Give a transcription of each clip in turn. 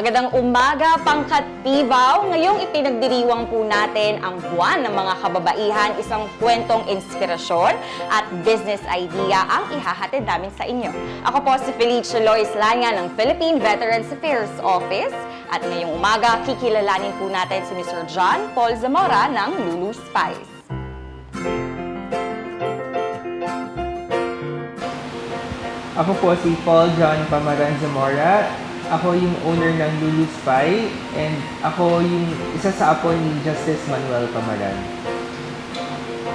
Magandang umaga, pangkatibaw. Ngayong ipinagdiriwang po natin ang buwan ng mga kababaihan, isang kwentong inspirasyon at business idea ang ihahatid namin sa inyo. Ako po si Felicia Lois Lanya ng Philippine Veterans Affairs Office at ngayong umaga kikilalanin po natin si Mr. John Zamora ng Lulu Spice. Ako po si John Pamaran Zamora. Ako yung owner ng Lulu Spy and ako yung isa sa apo ni Justice Manuel Pamaran.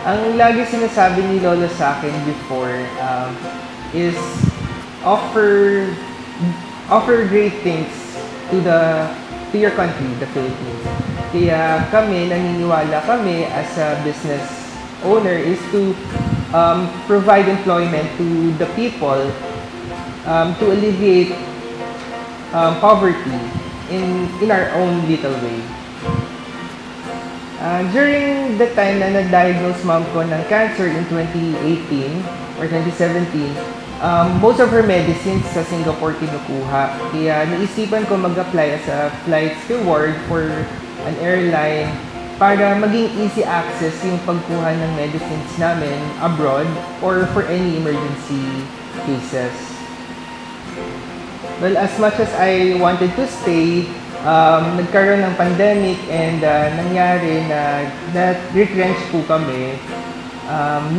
Ang lagi sinasabi ni Lolo sa akin before is offer great things to your country, the Philippines. Kaya kami, naniniwala kami as a business owner is to provide employment to the people to alleviate poverty in our own little way. During the time na na-diagnose mom ko ng cancer in 2018 or 2017, most of her medicines sa Singapore kinukuha. Kaya naisipan ko mag-apply as a flight steward for an airline para maging easy access yung pagkuha ng medicines namin abroad or for any emergency cases. Well, as much as I wanted to stay, nagkaroon ng pandemic and nangyari na retrench po kami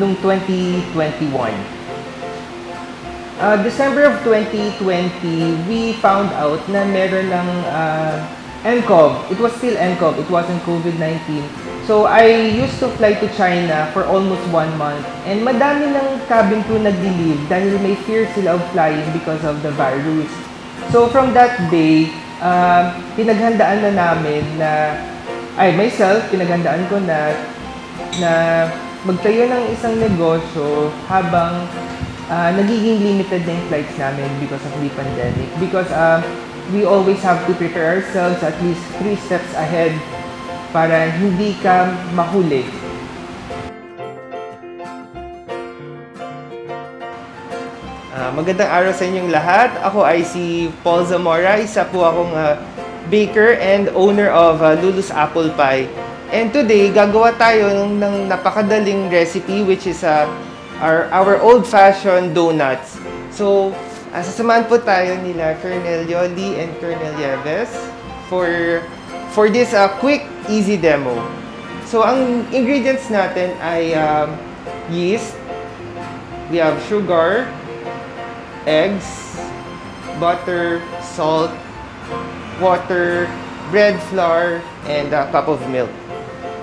noong 2021. December of 2020, we found out na meron ng NCOV. It was still NCOV. It wasn't COVID-19. So, I used to fly to China for almost 1 month. And madami ng cabin crew nag-leave dahil may fear sila of flying because of the virus. So, from that day, pinaghandaan na namin na, pinaghandaan ko na magtayo ng isang negosyo habang nagiging limited na yung flights namin because of the pandemic. Because we always have to prepare ourselves at least 3 steps ahead para hindi ka mahuli. Magandang araw sa inyong lahat. Ako ay si Zamora. Isa po akong baker and owner of Lulu's Apple Pie. And today, gagawa tayo ng napakadaling recipe which is our old-fashioned donuts. So, sasamahan po tayo nila Colonel Yoli and Colonel Nieves for this quick, easy demo. So, ang ingredients natin ay yeast, we have sugar, eggs, butter, salt, water, bread flour, and a cup of milk.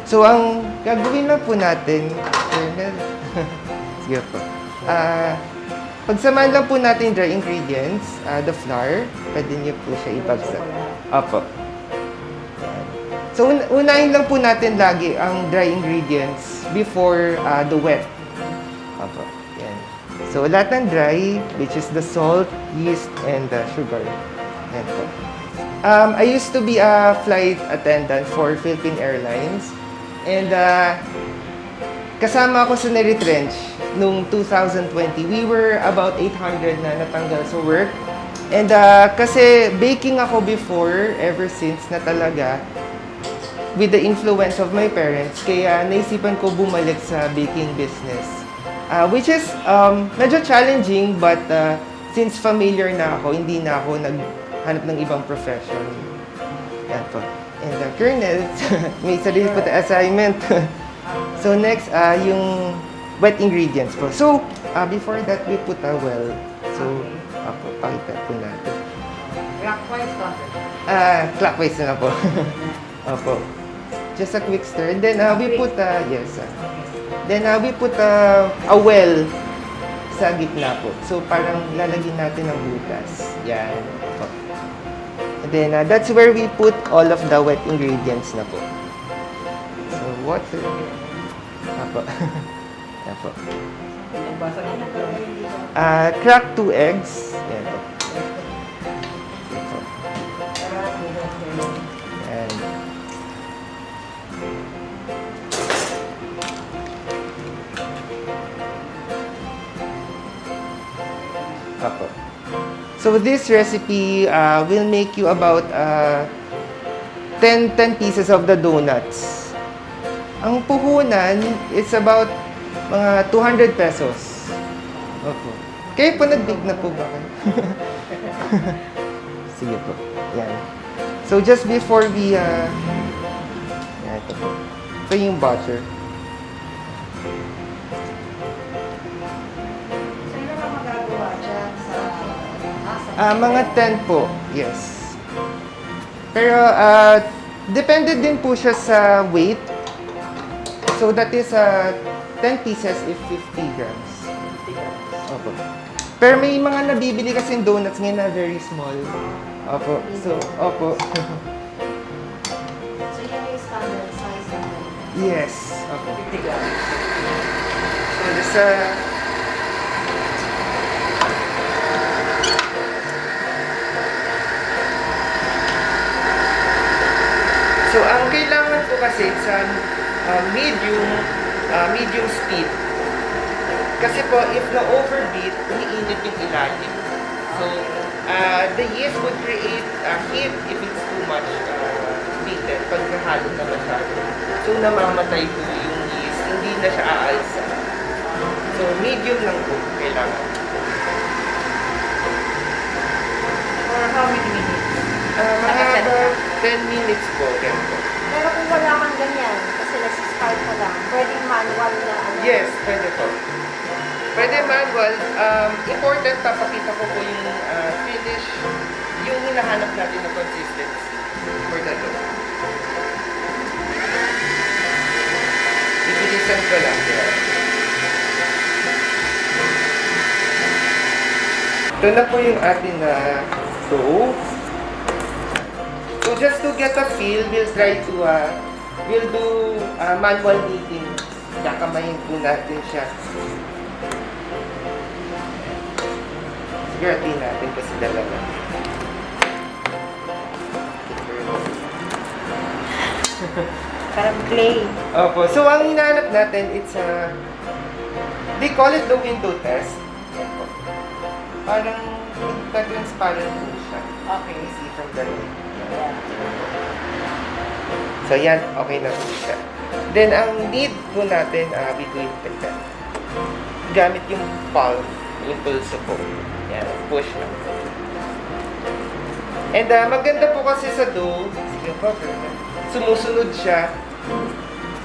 So, ang gagawin lang po natin, Colonel, sige po. Pagsamahan lang po natin dry ingredients, the flour, pwede niyo po siya ibagsak. Opo. So, unahin lang po natin lagi ang dry ingredients before the wet. Opo. Yan. So, lahat ng dry, which is the salt, yeast, and the sugar. Yan po. I used to be a flight attendant for Philippine Airlines. And kasama ako sa na-retrench noong 2020. We were about 800 na natanggal sa work. And kasi baking ako before, ever since na talaga, with the influence of my parents, kaya naisipan ko bumalik sa baking business. Which is medyo challenging, but since familiar na ako, hindi na ako naghanap ng ibang profession. Yan po. And Colonel, may sarili po tayo assignment. So next, yung wet ingredients po. So, before that, we put a well. So, pakita po natin. Clockwise ba? Clockwise na po. Opo. Just a quick stir. And then, we put we put a well sa gitna po. So, parang lalagyan natin ng butas. Yan. Opo. And then, that's where we put all of the wet ingredients na po. So, water. Opo. Yan po. Crack 2 eggs. Yan po. Yan po. Yan. Opo. So this recipe will make you about 10 pieces of the donuts. Ang puhunan, it's about mga 200 pesos. Opo. Kayo po nag-bake na po ba kayo? Sige po. Yan. So just before we... yan, ito po. Ito yung butter. So, yun ang magagawa dyan sa Mga 10 po. Yes. Pero depende din po siya sa weight. So that is 10 pieces if 50 grams. Opo. Pero may mga nabibili kasi donuts ngayon na very small. Opo. So, opo. So, yan yung standard size na Yes. Opo. 50 grams. So, this So, ang kailangan po kasi sa medium speed. Kasi po, if na-overbeat, umiinit yung ilalim. So, the yeast would create heat if it's too much beaten, pag nahalo na masyado. So, namamatay po yung yeast, hindi na siya aalsa. So, medium lang po kailangan. For how many minutes? Mga about 10 minutes po, ganito. Pero kung wala kang ganyan, kasi nag-start ka lang, pwedeng manual na ano? Yes, pwede po. Pwede manual. Important, papakita ko po yung finish, yung hinahanap natin na consistency for the dough. Ibilisan ko lang. Ito na po yung ating dough. So just to get a feel, we'll try to, we'll do manual kneading. Kakamayin po natin siya. Siguratin natin kasi dalawa. Parang clay. Opo. So ang hinahanap natin, it's they call it the window test. Parang transparent po siya. Okay. You see from the light. So yan, okay na po siya. Then ang knead po natin, we do it like that. Gamit yung palm, yung pulso po. Yan, push na. And maganda po kasi sa dough, sige po, sumusunod siya.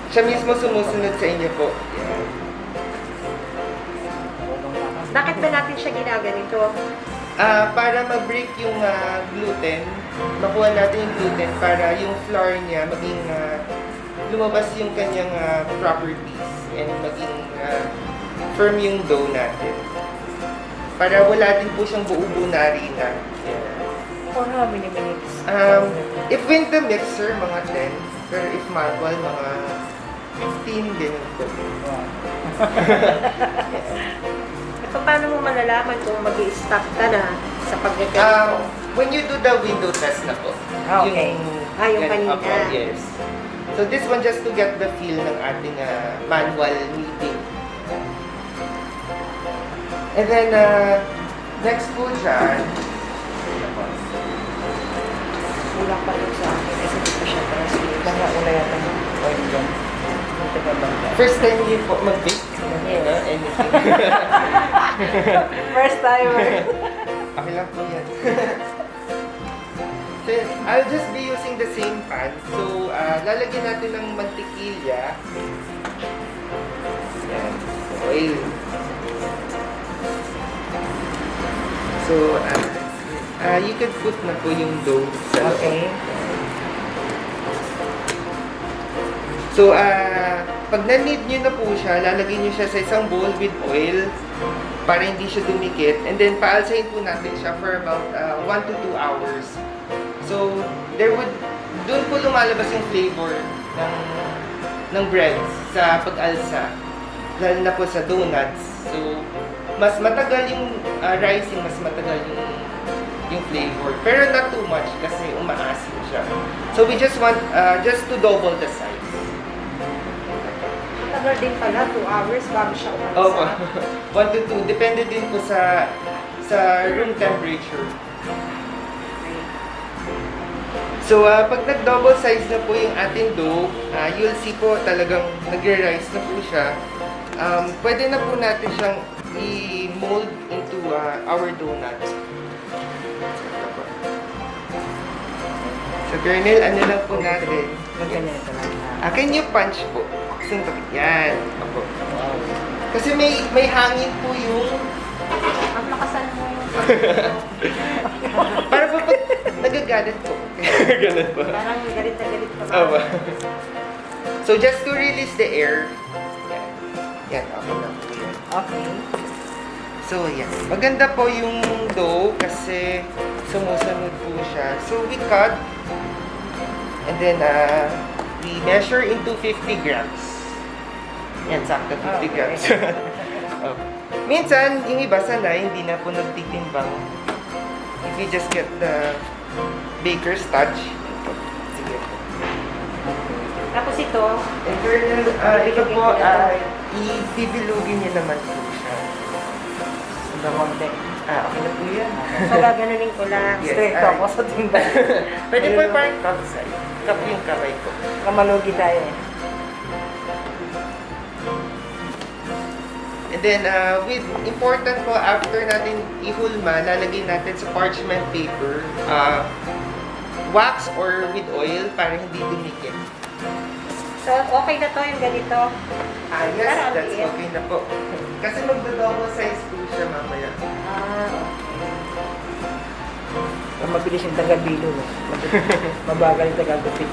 Siya mismo sumusunod sa inyo po. Yan. Bakit ba natin siya ginaganito? Para mag-break yung gluten, makuha natin yung gluten para yung flour niya maging lumabas yung kanyang properties and maging firm yung dough natin. Para wala din po siyang buo-buo na harina. Yeah. For how many minutes? If with the mixer, mga 10. Pero if manual, mga 15, ganyan po. So, paano mo malalaman kung mag-i-stop ka na sa paggaganito? When you do the window test na po. Okay. Yung kanina. Yes. So this one just to get the feel ng ating manual kneading. And then, next po dyan. Kulang pa rin sa akin kasi hindi ko siya translate. Baka una yata yung oil dyan. First time yun po mag-bake? Yes. Anything? First timer. Okay lang po yan. So, I'll just be using the same pan. So, lalagyan natin ng mantikilya. Yan. Oil. So, you can put na po yung dough sa loob. Okay. So, pag na-knead nyo na po siya, lalagay nyo siya sa isang bowl with oil para hindi siya dumikit. And then, paalsahin po natin siya for about 1 to 2 hours. So, doon po lumalabas yung flavor ng bread sa pag-alsa. Lalo na po sa donuts. So, mas matagal yung rising, mas matagal yung flavor. Pero not too much kasi umaasim siya. So, we just want just to double the size. Matagal din pala, 2 hours bago siya umalsa. Opo. 1 to 2. Depende din po sa sa room temperature. So, pag nag-double size na po yung ating dough, you'll see po talagang nagre-rise na po siya. Pwede na po natin siyang i-mold into our donuts. So, Colonel, ano lang po natin? Magganito lang. Can you punch po? Suntok. Yan. Opo. Kasi may hangin po yung... Ang lakasan mo yung Para po pag nagagalit po. Ganun po. parang galit na galit pa. Opo. So, just to release the air. Yan. Okay na po yan. Okay. So, yan. Maganda po yung dough kasi sumusunod po siya. So, we cut. And then, we measure into 50 grams. Yan, sakto 50 grams. Oh. Minsan, yung iba sana, hindi na po nagtitimbang. If you just get the baker's touch. Sige po. Tapos ito, And Colonel, ito po, ibibilugin niyo naman po siya. Sa konti. Okay na po yan. so gaganunin ko lang. Yes, Straight ako sa timbang. Pwede po parang cup side. Cup yung kamay ko. Kamalugi tayo eh. And then, important po, after natin ihulma, lalagay natin sa parchment paper, wax or with oil para hindi dumikit. So, okay na to yung ganito. Yes, Parang that's liit. okay na po. Kasi magdo-double size po siya mamaya. Mabilis yung taga-bilo. Mabagal yung taga-gupit.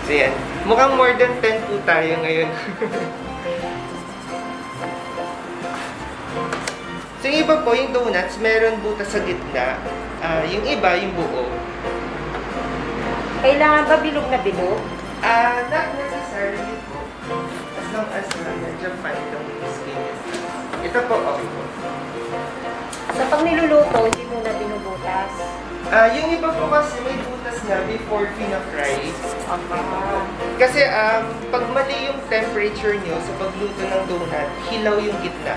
So yan. Mukhang more than 10 po tayo ngayon. So yung iba po, yung donuts, meron butas sa gitna. Yung iba, yung buo. Kailangan ba bilog na bilog? Not necessarily po. As long as medyo fine yung skin. Ito po, okay po. So, pag niluluto, hindi muna binubutas. Yung iba po kasi may butas na before pina-fry. Ah. Kasi pag mali yung temperature nyo sa pagluto ng donut, hilaw yung gitna.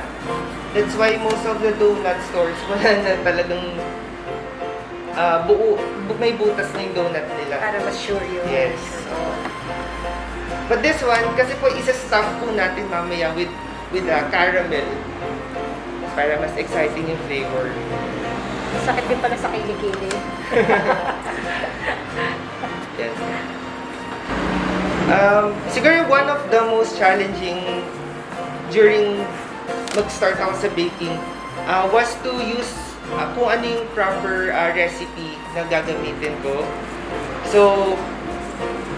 That's why most of the donut stores wala na talagang may butas na yung donut nila. Para mas sure yun. Yes. But this one, kasi po isa-stuff po natin mamaya with caramel para mas exciting yung flavor. Sakit din pala sa kilikili. Yes. Siguro one of the most challenging during mag-start ako sa baking was to use kung ano yung proper recipe na gagamitin ko. So,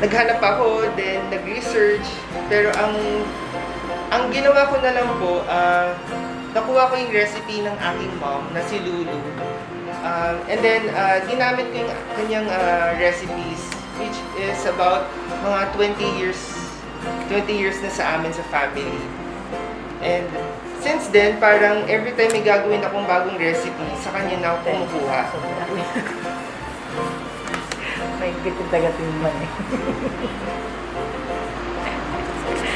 naghanap ako, then nag-research, pero ang ginawa ko na lang po, nakuha ko yung recipe ng aking mom na si Lulu. And then, ginamit ko yung kanyang recipes, which is about mga 20 years na sa amin sa family. And since then, parang every time may gagawin akong bagong recipe, sa kanya na ako kumukuha. May bitin taga-timbang eh.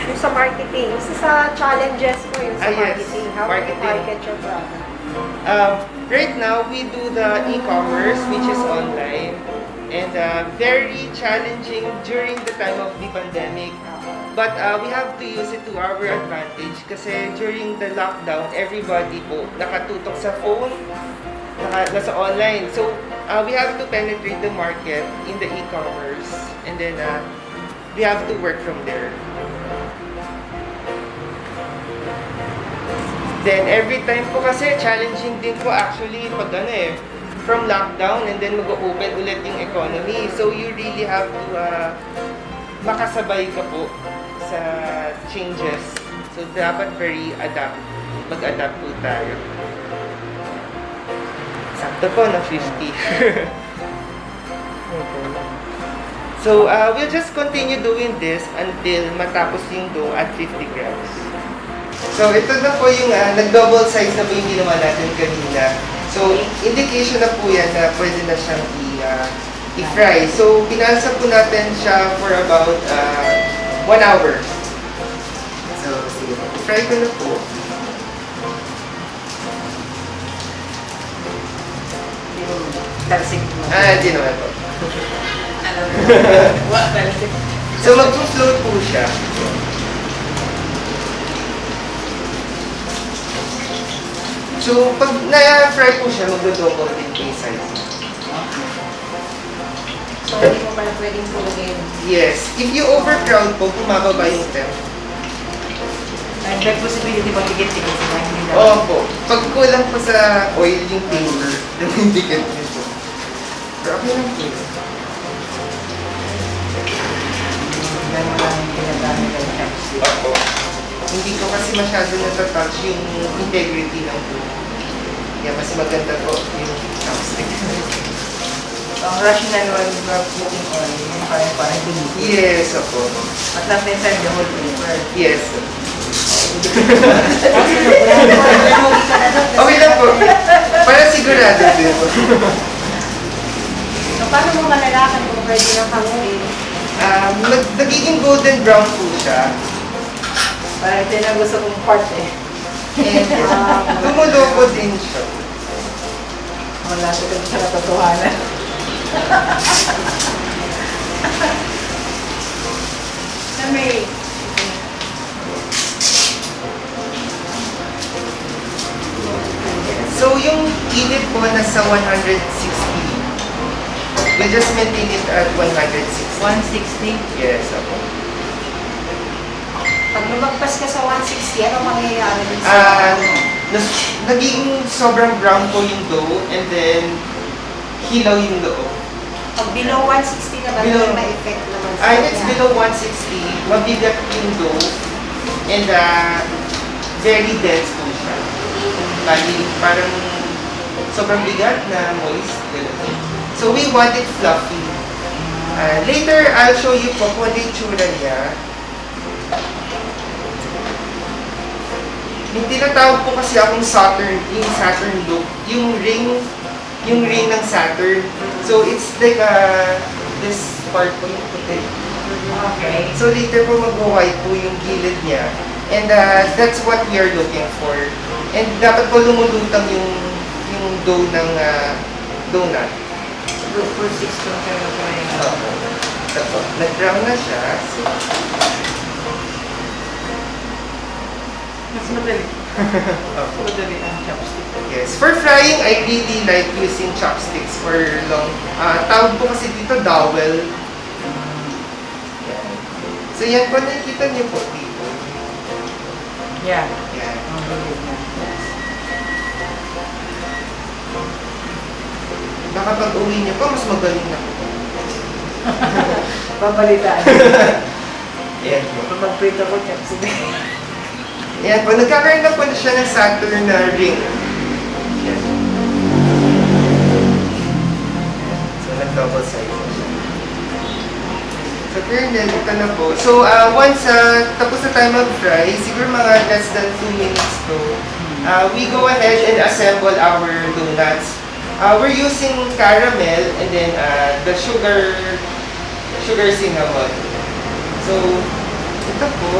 Yung sa marketing, isa sa challenges mo yung sa Yes. marketing. How do you market your product? Right now, we do the e-commerce, which is online. And very challenging during the time of the pandemic. But we have to use it to our advantage kasi during the lockdown, everybody po nakatutok sa phone, nasa online. So, we have to penetrate the market in the e-commerce and then we have to work from there. Then, every time po kasi challenging din po actually pag from lockdown and then mag-open ulit yung economy. So, you really have to makasabay ka po sa changes. So, dapat mag-adapt po tayo. Sakto po na 50. So, we'll just continue doing this until matapos yung dough at 50 grams. So, ito na po yung nag-double size na po yung ginawa natin kanina. So, indication na po yan na pwede na siyang i-fry. So, pinasa po natin siya for about 1 hour. So, sige po. Fry ko na po. talsik mo. Hindi naman po. Alam mo, wala talsik. So, mag-float po siya. So, pag na-fry po siya, magdo-double din po yung size. So, hindi mo pala pwedeng tulungin. Yes. If you overcrowd po, bumababa yung temp. And may possibility pag dikit-dikit sila, hindi na. Opo. Pag kulang po sa oil yung paper, hindi dikit nito. Pero okay lang po. Hindi mo lang ginagamit ang chopstick. Opo. Hindi ko kasi masyado natatouch yung integrity ng food. Kaya mas maganda po yung chopstick. Ang rational oil cooking oil, yung parang binigay. Yes, opo. At lang din the whole paper. Yes. Okay lang po. Para sigurado din po. So, paano mo malalaman kung pwede ng hanguin? Nagiging golden brown po siya. Parang ito yung gusto kong part eh. And tumulobo din siya. Wala sa kami sa katotohanan. Na may... So yung init po nasa 160. We just maintain it at 160. 160. Yes, ako. Pag lumagpas ka sa 160, ano mangyayari din sa Naging sobrang brown po yung dough and then hilaw yung loob. Pag below 160 naman, Below- may effect naman sa If it's below 160, mabigat yung dough and very dense po siya. Bali, parang sobrang bigat na moist. Ganun. So we want it fluffy. Later, I'll show you po kung ano yung tsura niya. Yung tinatawag po kasi akong Saturn, yung Saturn look, yung ring ng Saturn. So it's like this part po yung puti. Okay. So later po mag-white po yung gilid niya. And that's what we are looking for. And dapat po lumulutang yung dough ng donut. Good for 6 to 7 trying. Opo. Ito, nag-brown na siya. So, Mas madali. opo. Madali ang chopstick. Yes. For frying, I really like using chopsticks for long. Tawag po kasi dito dowel. Yan. So yan po, nakikita niyo po dito. Yeah. Yan. Ang bilis na. Baka pag uwi niyo po, mas magaling na po. Babalitaan. Yan po. Kung mag-prito ko, chopstick. Yan po, nagkakaroon na po siya ng Saturn na ring. Yan. So, nag-double size na siya. So, kernel, ito na po. So, once tapos na tayo mag-fry, siguro mga less than 2 minutes to, we go ahead and assemble our donuts. We're using caramel and then the sugar cinnamon. So, ito po,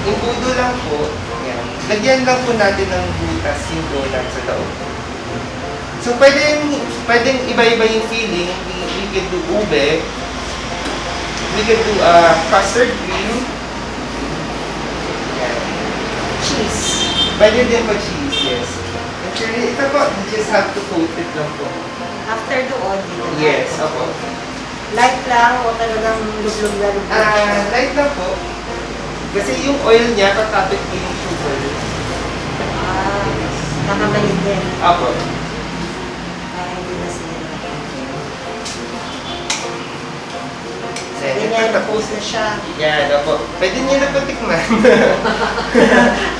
imbudo lang po. Yan. Lagyan lang po natin ng butas yung donut sa loob. So, pwedeng iba-iba yung filling. We can do ube. We can do custard cream. Yan. cheese. Pwede din po cheese, yes. Actually, ito po, you just have to coat it lang po. After doon, dito na. Yes, opo. Light lang o talagang lublog na lublog? Light lang po. Kasi yung oil niya, kakapit po yung sugar. Nakamalit din. Opo. Hindi na sila. Then, Ganyan, ito tapos tapos na siya. yan, opo. Pwede niyo na po tikman.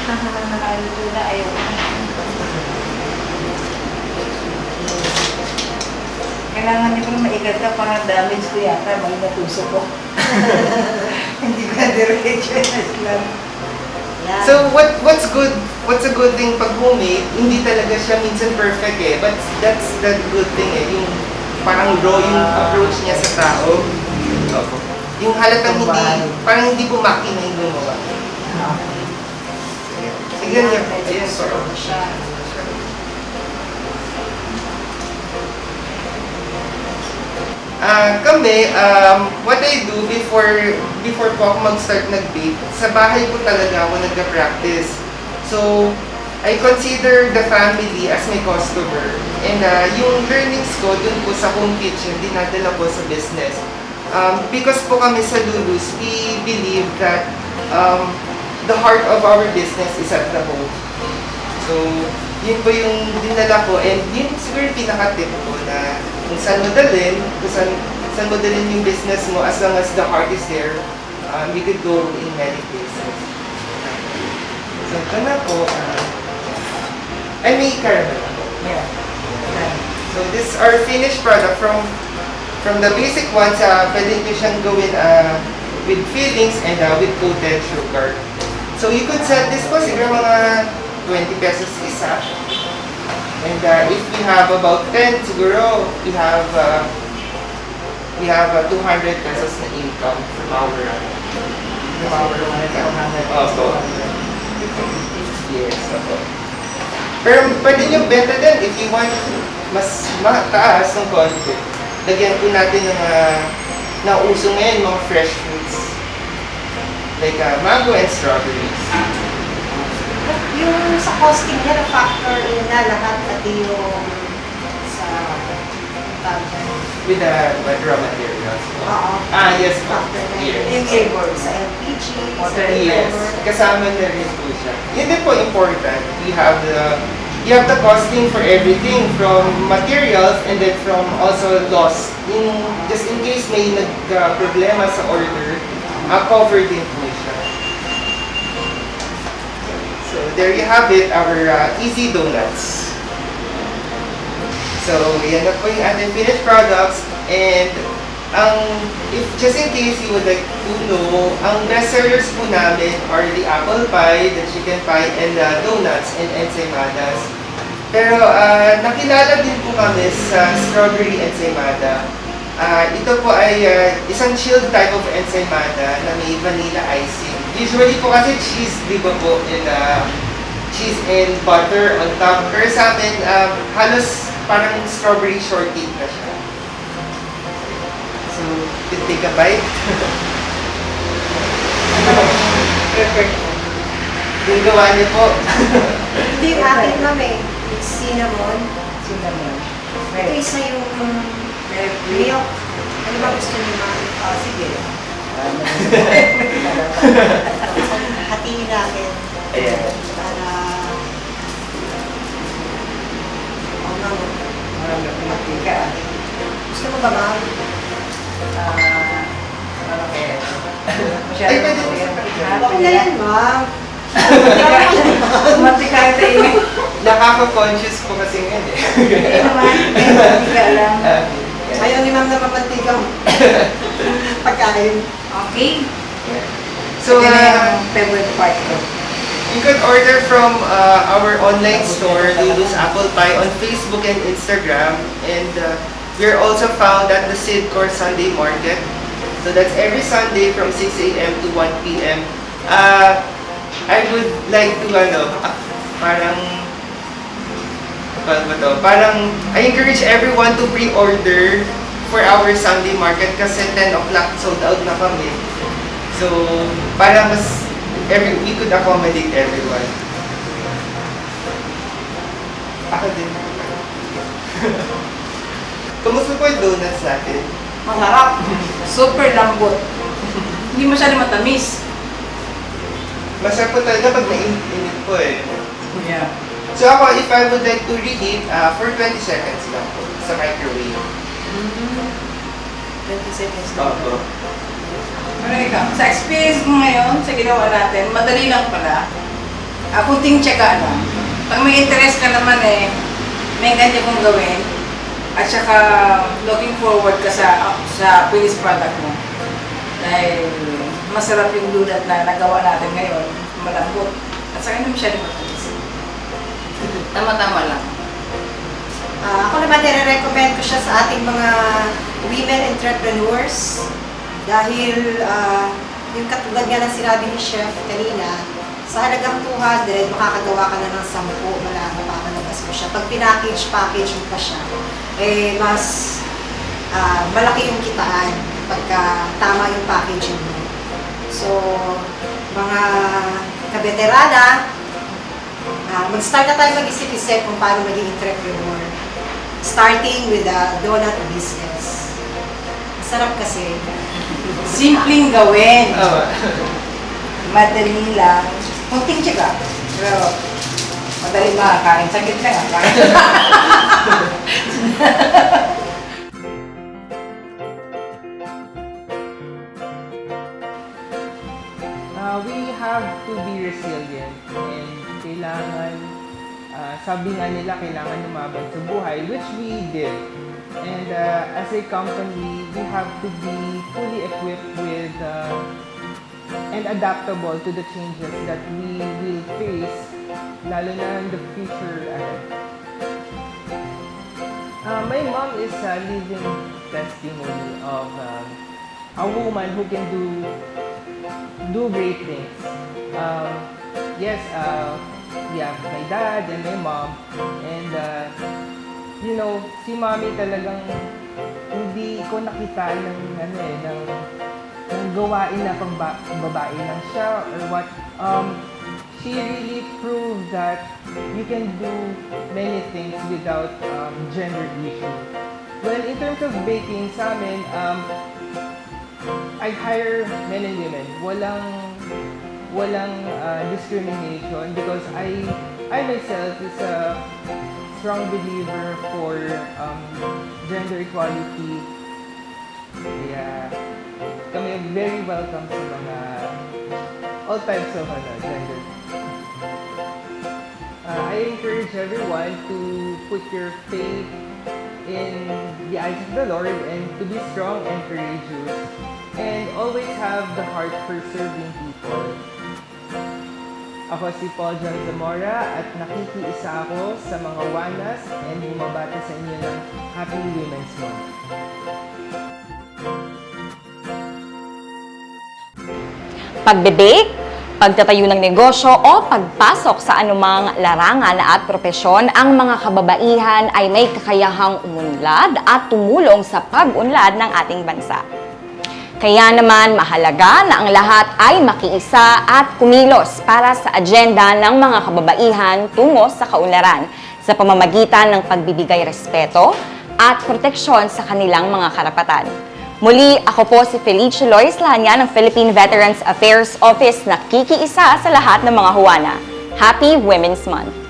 Ano ko na, ayaw. Kailangan niyo pala maiganda para damage ko yata, mali na tuso ko. Hindi ko na-diretso na sila. Yan. So, what's a good thing pag homemade, hindi talaga siya minsan perfect eh. But that's the good thing eh. Yung parang raw yung approach niya sa tao. Opo. Yung halatang hindi, parang hindi po makina yung gumawa. Tignan niyo po. Ayan, sorry. siya. What I do before po ako mag-start nag-bake, sa bahay po talaga ako nag-practice. So, I consider the family as my customer. And yung learnings ko dun po sa home kitchen, dinadala po sa business. Because po kami sa Lulu's, we believe that the heart of our business is at the home. So, yun po yung dinala ko. And yun siguro yung pinaka-tip ko na kung saan mo dalhin, yung business mo, as long as the heart is there, you could go in many places. So, ito na po. Ay, may caramel ako. Yeah. So, this is our finished product from the basic ones. Pwede nyo siyang gawin with fillings and with coated sugar. So, you could sell this po siguro mga 20 pesos isa. And if we have about 10, siguro we have 200 pesos na income from our yes, opo. Pero pwede nyo benta din if you want mas mataas ng konti. Lagyan po natin ng nauso ngayon, mga fresh fruits. Like mango and strawberries. Yung sa costing niya, na-factor in na lahat pati yung sa With the raw materials. Oo. Yes. Factor na Yes. yung labor sa LPG, sa Yes. labor. Kasama na rin po siya. Yun din po important. You have the costing for everything from materials and then from also loss. Just in case may problema sa order, covered din po siya. So there you have it, our easy donuts. So yan na po yung ating finished products. And if just in case you would like to know, ang best sellers po namin are the apple pie, the chicken pie, and the donuts and ensaimadas. Pero nakilala din po kami sa strawberry ensaimada. Ito po ay isang chilled type of ensaimada na may vanilla icing. Usually po kasi cheese, di ba po, and cheese and butter on top. Pero sa amin, halos parang strawberry shortcake na siya. So, you take a bite. Perfect. Yung gawa niyo po. Hindi yung akin kami. It's cinnamon. Cinnamon. Ito isa yung milk. Ano ba gusto niyo ma'am? Sige. Hatiin natin. Ayan. Para... Oo nga mo. Marami matika. Gusto mo ba ma'am? Malaki. Ay, pwede po. Okay na yan ma'am. Matika yung tayo. Nakaka-conscious po kasi ngayon eh. Hindi naman. Matika lang. Ayaw ni ma'am na mamantigang pagkain. Okay. So, Ito na yung favorite part ko. you can order from our online store, Lulu's Apple Pie, on Facebook and Instagram. And we're also found at the Sidcor Sunday Market. So that's every Sunday from 6 a.m. to 1 p.m. I would like to, parang I encourage everyone to pre-order for our Sunday market kasi 10 o'clock sold out na kami. So, para we could accommodate everyone. Ako din. Kumusta po yung donuts natin? Masarap. Super lambot. Hindi masyado matamis. Masarap po talaga pag nainit po eh. Yeah. So ako, if I would like to reheat for 20 seconds lang po sa microwave. 20 seconds na. Opo. Ano ikaw? Sa experience mo ngayon, sa ginawa natin, madali lang pala. Kunting tiyaka lang. Pag may interest ka naman may ganyan kong gawin. At saka looking forward ka sa finished product mo. Dahil masarap yung donut na nagawa natin ngayon. Malambot. At saka hindi masyadong matamis. Tama-tama lang. Ako naman nire-recommend ko siya sa ating mga women entrepreneurs dahil yung katulad nga ng sinabi ni Chef kanina, sa halagang 200, makakagawa ka na ng 10, mapapalabas mo siya. Pag package mo pa siya, mas malaki yung kitaan pagka tama yung packaging mo. So, mga kabeterana, mag-start na tayo mag-isip-isip kung paano maging entrepreneur. Starting with a donut business. Masarap kasi. Simpleng gawin. Madali lang. Kunting tsaga. Pero, madali makakain. Sakit na nga. We have to be resilient and kailangan, sabi nga nila, kailangan lumaban sa buhay, which we did. And as a company, we have to be fully equipped with and adaptable to the changes that we will face, lalo na in the future ahead. My mom is a living testimony of a woman who can do great things. Yes, we have my dad and my mom, and you know, si mommy talagang hindi ko nakita ng gawain na pang babae lang siya or what. She really proved that you can do many things without gender issue. Well, in terms of baking sa amin, I hire men and women. Walang discrimination because I myself is a strong believer for gender equality. Yeah, kami very welcome sa mga all types of gender. I encourage everyone to put your faith in the eyes of the Lord and to be strong and courageous and always have the heart for serving people. Ako si John Zamora at nakikiisa ako sa mga wanas and bumabati sa inyo ng Happy Women's Month. Pagbe-bake, pagtatayo ng negosyo o pagpasok sa anumang larangan at propesyon, ang mga kababaihan ay may kakayahang umunlad at tumulong sa pag-unlad ng ating bansa. Kaya naman mahalaga na ang lahat ay makiisa at kumilos para sa agenda ng mga kababaihan tungo sa kaunlaran sa pamamagitan ng pagbibigay respeto at proteksyon sa kanilang mga karapatan. Muli, ako po si Felicia Lois Lanya ng Philippine Veterans Affairs Office na kikiisa sa lahat ng mga Huwana. Happy Women's Month!